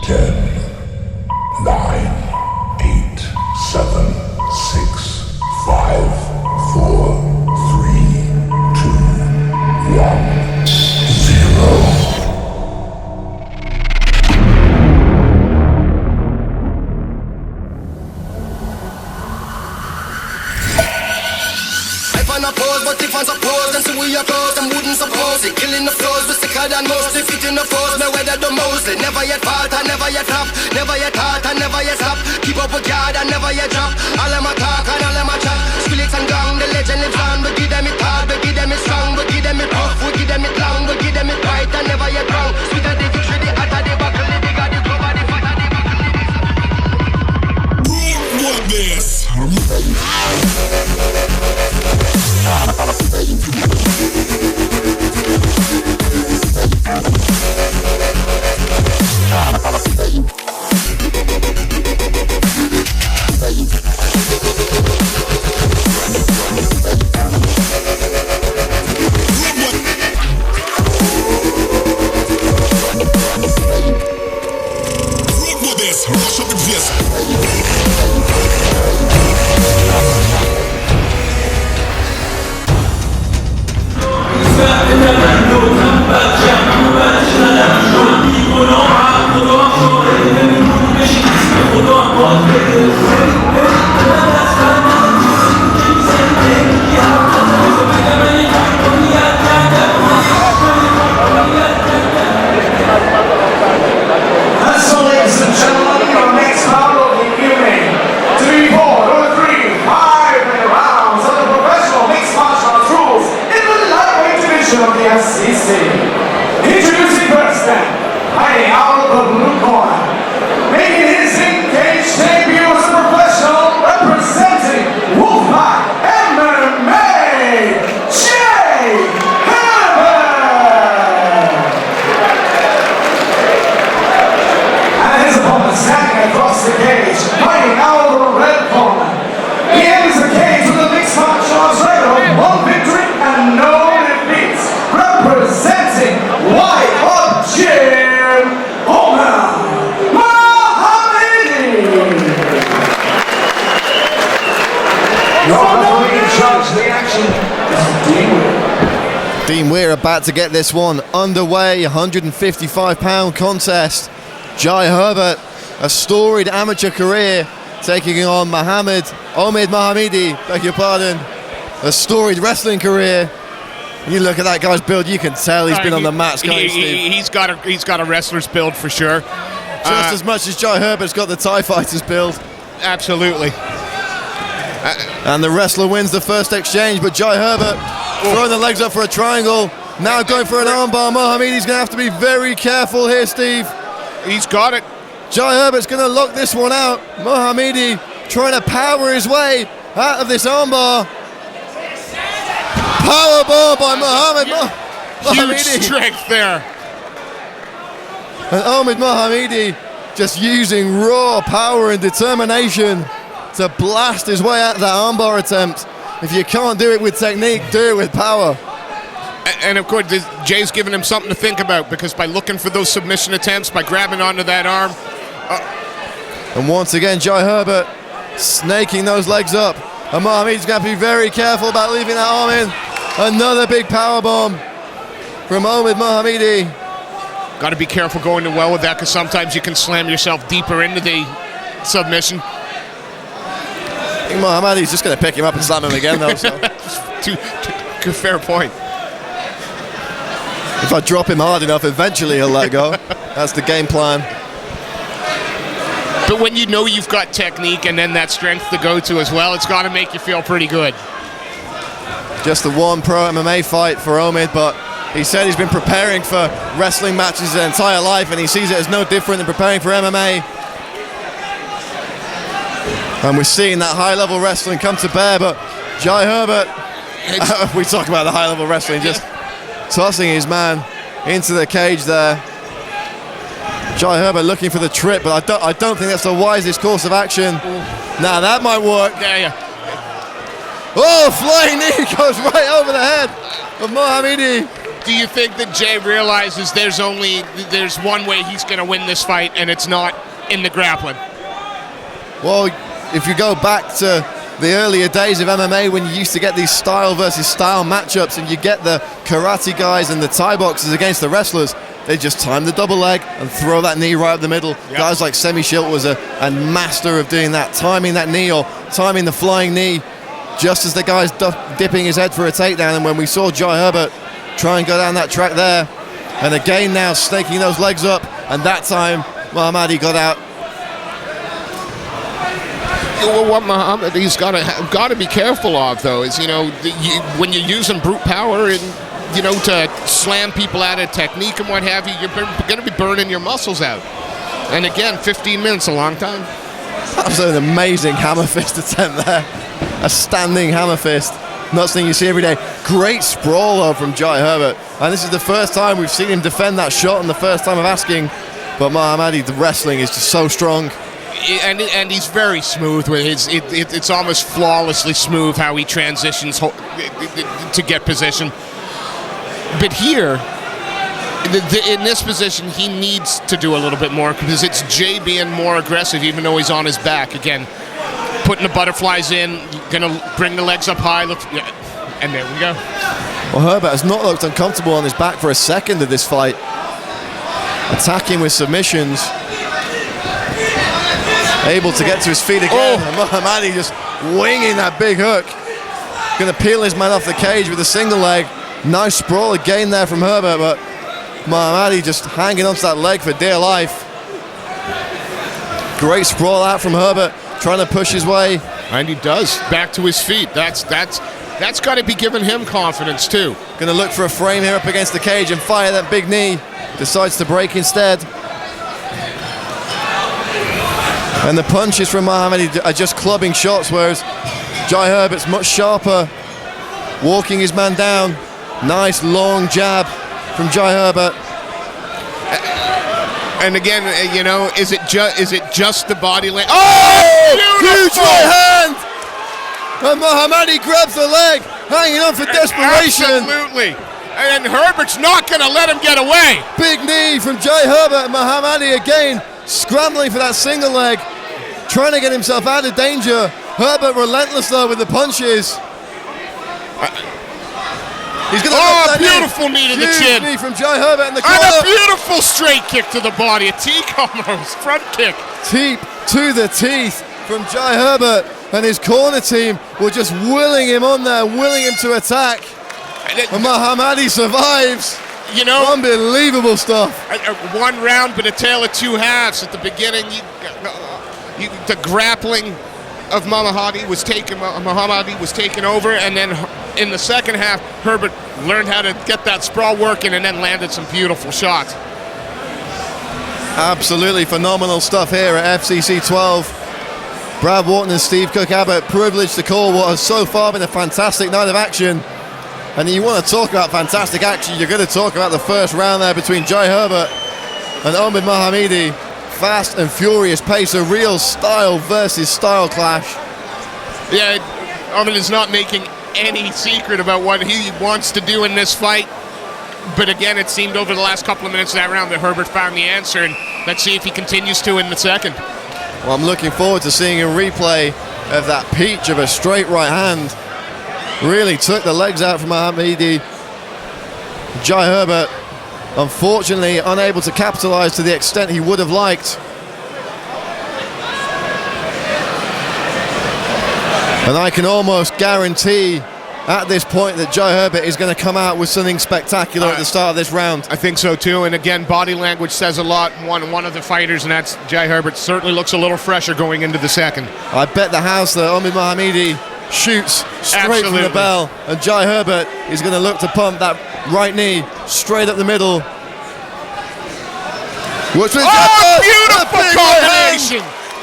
10, 9, 8, 7, 6, 5, 4, 3, 2, 1, 0. But if I'm supposed, then so we are close, and wouldn't suppose it. Killing the flows, we're sicker than most. If it in the foes, me weather the most. They never yet fall, and never yet flop. Never yet halt, and never yet stop. Keep up with God, and never yet drop. All them a talk, and all them a chat. Skrillex and gang, the legend lives on. We give them it hard, we give them it strong. We give them it rough, we give them it long. We give them it right, and never yet wrong. Sweeter the victory, the hotter the buckle, the bigger the cover, the fatter the buckle, the bigger. What this? of the FCC. Introducing first then, hiding out of the blue corner, making his in-cage debut as a professional, representing Wolfpack MMA, Herbert! And his opponent standing across the cage, hiding out of the red corner. He enters the cage with a mixed martial arts record of 1 victory and no defeats, representing White Hot Gym, Omid Mohammadi. Your referee in charge of the action is Dean Weir. Dean Weir about to get this one underway. 155-pound contest. Jai Herbert, a storied amateur career, taking on Omid Mohammadi, beg your pardon, a storied wrestling career. You look at that guy's build, you can tell he's been on the mats, can't you, Steve? He's got a wrestler's build for sure. Just as much as Jai Herbert's got the TIE Fighter's build. Absolutely. And the wrestler wins the first exchange, but Jai Herbert throwing the legs up for a triangle, now going for an armbar. Mohammadi's going to have to be very careful here, Steve. He's got it. Jai Herbert's going to lock this one out. Mohammadi trying to power his way out of this armbar. Powerbomb by Mohammadi. Huge strength there. And Omid Mohammadi just using raw power and determination to blast his way out of that armbar attempt. If you can't do it with technique, do it with power. And of course, Jay's giving him something to think about, because by looking for those submission attempts, by grabbing onto that arm. And once again, Jai Herbert snaking those legs up. And Mohammadi's going to be very careful about leaving that arm in. Another big power bomb from Omid Mohammadi. Got to be careful going to well with that, because sometimes you can slam yourself deeper into the submission. I think Mohammadi's just going to pick him up and slam him again, though. So. Good, fair point. If I drop him hard enough, eventually he'll let go. That's the game plan. But when you know you've got technique and then that strength to go to as well, it's got to make you feel pretty good. Just the one pro MMA fight for Omid, but he said he's been preparing for wrestling matches his entire life, and he sees it as no different than preparing for MMA. And we're seeing that high-level wrestling come to bear, but Jai Herbert, we talk about the high-level wrestling, just tossing his man into the cage there. Jai Herbert looking for the trip, but I don't think that's the wisest course of action. Now that might work. Yeah. Oh, flying knee goes right over the head of Mohammadi. Do you think that Jay realizes there's one way he's going to win this fight, and it's not in the grappling? Well, if you go back to the earlier days of MMA when you used to get these style versus style matchups and you get the karate guys and the Thai boxers against the wrestlers, they just time the double leg and throw that knee right up the middle. Yep. Guys like Semi Schilt was a master of doing that, timing that knee or timing the flying knee just as the guy's dipping his head for a takedown. And when we saw Jai Herbert try and go down that track there, and again now snaking those legs up, and that time Mohammadi got out. Well, what Mohammadi's got to be careful of, though, is when you're using brute power and to slam people out of technique and what have you, you're going to be burning your muscles out. And again, 15 minutes, a long time. That was an amazing hammer fist attempt there. A standing hammer fist. Not something you see every day. Great sprawl though from Jai Herbert. And this is the first time we've seen him defend that shot and the first time of asking. But Mohammadi, the wrestling is just so strong. And he's very smooth with his. It's almost flawlessly smooth how he transitions to get position. But here, in this position, he needs to do a little bit more because it's Jay being more aggressive, even though he's on his back. Again, putting the butterflies in, gonna bring the legs up high, and there we go. Well, Herbert has not looked uncomfortable on his back for a second of this fight. Attacking with submissions. Able to get to his feet again. And Mohammadi just winging that big hook. Going to peel his man off the cage with a single leg. Nice sprawl again there from Herbert, but Mohammadi just hanging onto that leg for dear life. Great sprawl out from Herbert, trying to push his way. And he does, back to his feet. That's got to be giving him confidence too. Going to look for a frame here up against the cage and fire that big knee. Decides to break instead. And the punches from Mohammadi are just clubbing shots, whereas Jai Herbert's much sharper, walking his man down. Nice long jab from Jai Herbert. And again, is it just the body language? Oh, huge right hand! And Mohammadi grabs the leg, hanging on for desperation. Absolutely. And Herbert's not going to let him get away. Big knee from Jai Herbert. Mohammadi again scrambling for that single leg, trying to get himself out of danger. Herbert relentless though with the punches. He's going to beautiful knee to the chin. Knee from Jai Herbert in the corner. And a beautiful straight kick to the body. A teak almost, front kick. Teep to the teeth from Jai Herbert, and his corner team were just willing him on there, willing him to attack. And Mohammadi survives. Unbelievable stuff. One round, but a tale of two halves. At the beginning, the grappling of Mohammadi was taken over, and then in the second half, Herbert learned how to get that sprawl working and then landed some beautiful shots. Absolutely phenomenal stuff here at FCC 12. Brad Wharton and Steve Cook Abbott privileged to call what has so far been a fantastic night of action. And you want to talk about fantastic action, you're going to talk about the first round there between Jai Herbert and Omid Mohammadi. Fast and furious pace, a real style versus style clash. Yeah, Omid is not making any secret about what he wants to do in this fight. But again, it seemed over the last couple of minutes of that round that Herbert found the answer, and let's see if he continues to in the second. Well, I'm looking forward to seeing a replay of that peach of a straight right hand. Really took the legs out from Mohammadi. Jai Herbert, unfortunately, unable to capitalize to the extent he would have liked. And I can almost guarantee at this point that Jai Herbert is going to come out with something spectacular at the start of this round. I think so too, and again, body language says a lot. One of the fighters, and that's Jai Herbert, certainly looks a little fresher going into the second. I bet the house that Omid Mohammadi shoots straight from the bell, and Jai Herbert is going to look to pump that right knee straight up the middle. Beautiful combination!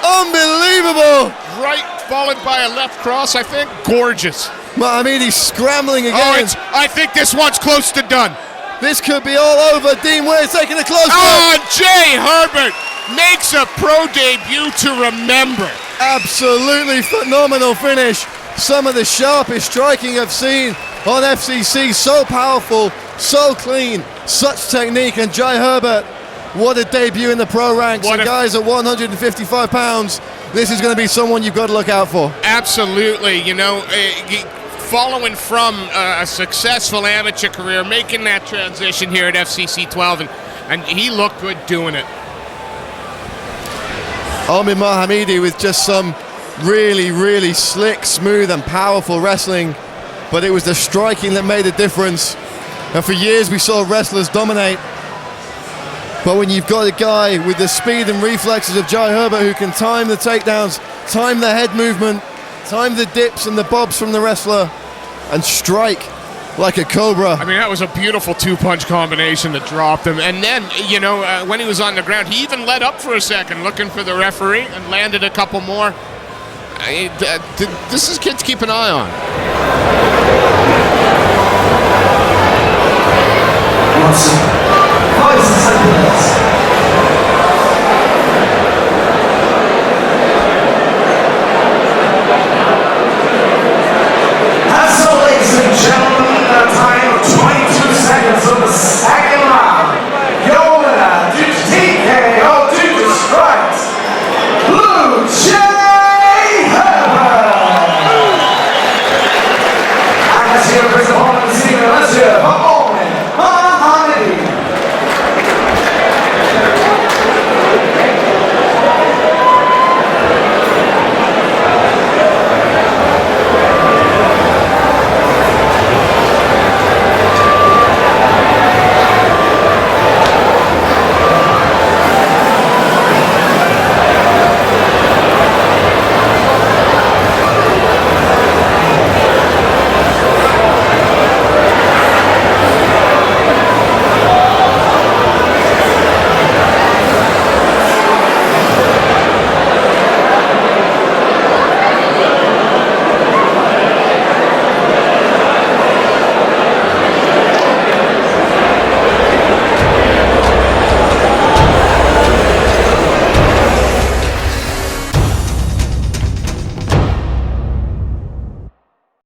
Unbelievable! Right, followed by a left cross, I think. Gorgeous. Mohammadi scrambling again. I think this one's close to done. This could be all over. Dean Weir's taking a close look. Jai Herbert makes a pro debut to remember. Absolutely phenomenal finish. Some of the sharpest striking I've seen on FCC. So powerful, so clean, such technique, and Jai Herbert, what a debut in the pro ranks. And guys, at 155 pounds, this is going to be someone you've got to look out for. Absolutely, you know, following from a successful amateur career, making that transition here at FCC 12, and he looked good doing it. Omid Mohammadi with just some really, really slick, smooth, and powerful wrestling, but it was the striking that made the difference. And for years we saw wrestlers dominate, but when you've got a guy with the speed and reflexes of Jai Herbert who can time the takedowns, time the head movement, time the dips and the bobs from the wrestler, and strike like a cobra. I mean, that was a beautiful two-punch combination that dropped him. And then, you know, when he was on the ground, he even let up for a second, looking for the referee, and landed a couple more. This is kid to keep an eye on. Watson. 5 seconds.